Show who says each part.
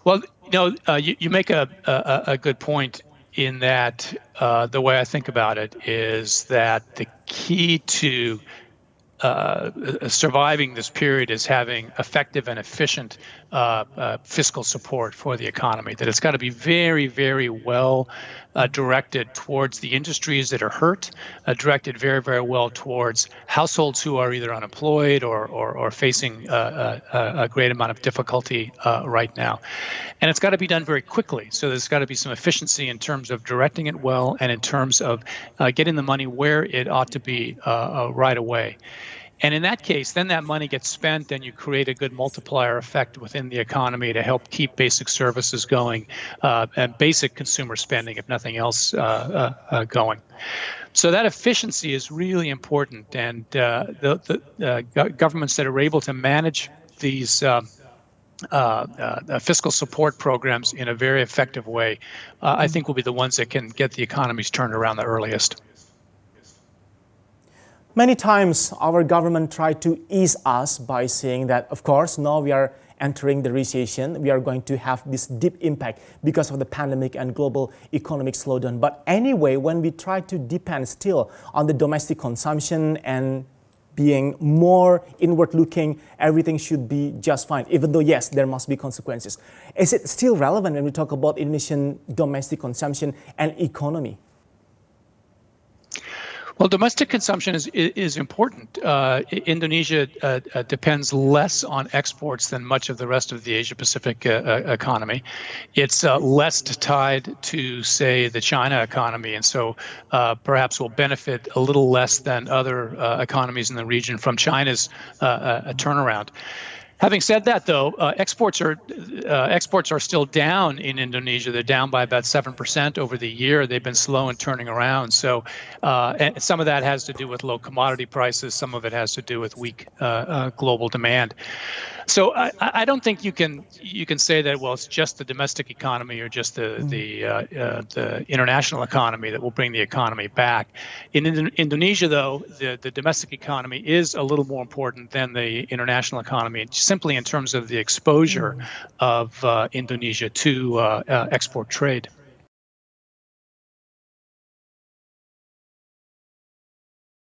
Speaker 1: Well, you make a good point in that the way I think about it is that the key to surviving this period is having effective and efficient fiscal support for the economy, that it's got to be very, very well directed towards the industries that are hurt, directed very, very well towards households who are either unemployed or facing a great amount of difficulty right now. And it's got to be done very quickly. So there's got to be some efficiency in terms of directing it well and in terms of getting the money where it ought to be right away. And in that case, then that money gets spent and you create a good multiplier effect within the economy to help keep basic services going and basic consumer spending, if nothing else, going. So that efficiency is really important. And the governments that are able to manage these fiscal support programs in a very effective way, I think will be the ones that can get the economies turned around the earliest.
Speaker 2: Many times our government tried to ease us by saying that, of course, now we are entering the recession, we are going to have this deep impact because of the pandemic and global economic slowdown. But anyway, when we try to depend still on the domestic consumption and being more inward looking, everything should be just fine, even though, yes, there must be consequences. Is it still relevant when we talk about Indonesian domestic consumption and economy?
Speaker 1: Well, domestic consumption is important. Indonesia depends less on exports than much of the rest of the Asia-Pacific economy. It's less tied to, say, the China economy, and so perhaps will benefit a little less than other economies in the region from China's turnaround. Having said that, though, exports are still down in Indonesia. They're down by about 7% over the year. They've been slow in turning around. So, and some of that has to do with low commodity prices. Some of it has to do with weak global demand. So I don't think you can say that, well, it's just the domestic economy or just the international economy that will bring the economy back. In Indonesia, though, the domestic economy is a little more important than the international economy, simply in terms of the exposure of Indonesia to export trade.